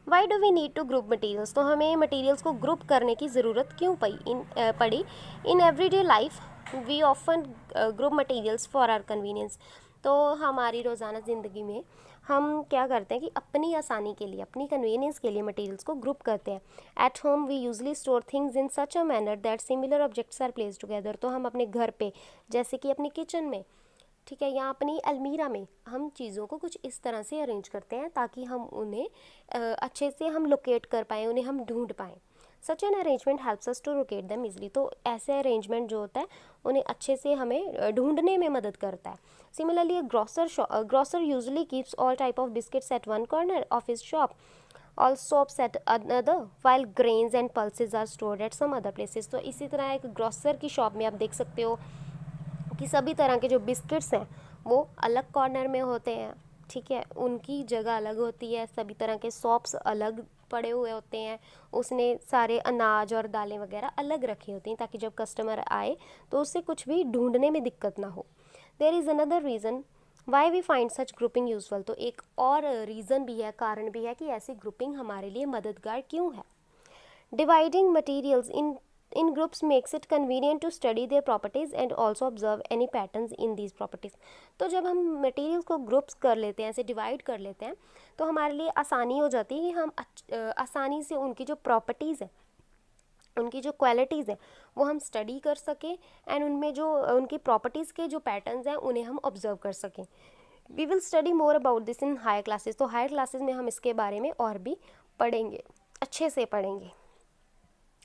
Why do we need to group materials, तो हमें मटीरियल्स को ग्रुप करने की ज़रूरत क्यों पड़ी in everyday life we often group materials for our convenience. तो हमारी रोज़ाना ज़िंदगी में हम क्या करते हैं कि अपनी आसानी के लिए, अपनी कन्वीनियंस के लिए मटीरियल्स को ग्रुप करते हैं। At home we usually store things in such a manner that similar objects are placed together. तो हम अपने घर पे, जैसे कि अपनी किचन में, ठीक है, या अपनी अलमीरा में हम चीज़ों को कुछ इस तरह से अरेंज करते हैं ताकि हम उन्हें अच्छे से हम लोकेट कर पाएँ, उन्हें हम ढूंढ पाएँ। Such an arrangement helps us to locate them easily. तो ऐसे अरेंजमेंट जो होता है उन्हें अच्छे से हमें ढूंढने में मदद करता है। Similarly grocer usually keeps all type of biscuits at one corner of his shop, all soaps at another, while grains and pulses are stored at some other places. तो इसी तरह एक ग्रोसर की शॉप में आप देख सकते हो कि सभी तरह के जो बिस्किट्स हैं वो अलग कॉर्नर में होते हैं, ठीक है, उनकी जगह अलग होती है। सभी तरह के सॉप्स अलग पड़े हुए होते हैं, उसने सारे अनाज और दालें वगैरह अलग रखी होती हैं ताकि जब कस्टमर आए तो उससे कुछ भी ढूंढने में दिक्कत ना हो। There is another reason why we find such grouping useful. तो एक और रीज़न भी है, कारण भी है कि ऐसी ग्रुपिंग हमारे लिए मददगार क्यों है। Dividing materials in groups makes it convenient to study their properties and also observe any patterns in these properties। तो जब हम मटेरियल्स को ग्रुप्स कर लेते हैं, ऐसे डिवाइड कर लेते हैं, तो हमारे लिए आसानी हो जाती है कि हम आसानी से उनकी जो प्रॉपर्टीज़ हैं, उनकी जो क्वालिटीज़ हैं वो हम स्टडी कर सकें एंड उनमें जो उनकी प्रॉपर्टीज़ के जो पैटर्न्स हैं उन्हें हम ऑब्जर्व कर सकें। We will study more about this in higher classes. तो हायर क्लासेस में हम इसके बारे में और भी पढ़ेंगे, अच्छे से पढ़ेंगे।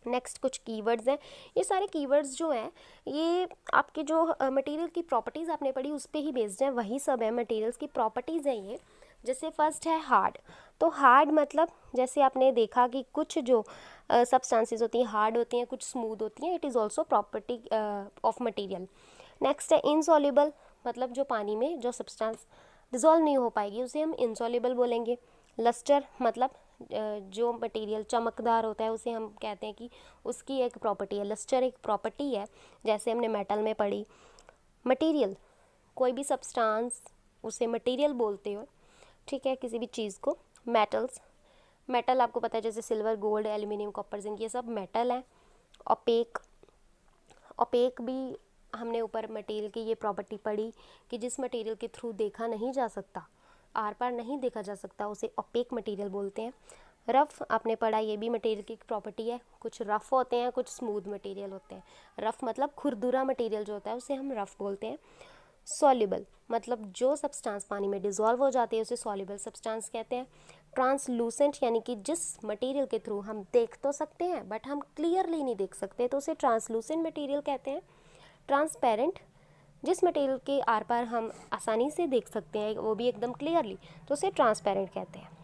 नेक्स्ट कुछ कीवर्ड्स हैं। ये सारे कीवर्ड्स जो हैं ये आपके जो मटेरियल की प्रॉपर्टीज़ आपने पढ़ी उस पर ही बेस्ड हैं, वही सब है, मटेरियल्स की प्रॉपर्टीज़ हैं ये। जैसे फर्स्ट है हार्ड। तो हार्ड मतलब जैसे आपने देखा कि कुछ जो सब्सटेंसेस होती हैं हार्ड होती हैं, कुछ स्मूथ होती हैं, it is also property of material. Next है इनसॉल्युबल, मतलब जो पानी में जो सब्सटेंस डिज़ोल्व नहीं हो पाएगी उसे हम इनसॉल्युबल बोलेंगे। लस्टर मतलब जो मटेरियल चमकदार होता है उसे हम कहते हैं कि उसकी एक प्रॉपर्टी है, लस्टर एक प्रॉपर्टी है, जैसे हमने मेटल में पढ़ी। मटेरियल कोई भी सब्सटेंस उसे मटेरियल बोलते हो, ठीक है, किसी भी चीज़ को। मेटल्स, मेटल आपको पता है जैसे silver, gold, aluminium, copper, zinc, ये सब मेटल है। ओपेक, ओपेक भी हमने ऊपर मटेरियल की ये प्रॉपर्टी पढ़ी कि जिस मटेरियल के थ्रू देखा नहीं जा सकता, आर पार नहीं देखा जा सकता, उसे ओपेक मटेरियल बोलते हैं। रफ़ आपने पढ़ा, ये भी मटेरियल की प्रॉपर्टी है, कुछ रफ़ होते हैं, कुछ स्मूथ मटेरियल होते हैं। रफ़ मतलब खुरदुरा मटेरियल जो होता है उसे हम रफ़ बोलते हैं। सॉल्युबल मतलब जो सब्सटेंस पानी में डिज़ोल्व हो जाती है उसे सॉल्युबल सब्सटेंस कहते हैं। ट्रांसलूसेंट यानी कि जिस मटेरियल के थ्रू हम देख तो सकते हैं बट हम क्लियरली नहीं देख सकते तो उसे ट्रांसलूसेंट मटेरियल कहते हैं। ट्रांसपेरेंट, जिस मटेरियल के आर पार हम आसानी से देख सकते हैं वो भी एकदम क्लियरली, तो उसे ट्रांसपेरेंट कहते हैं।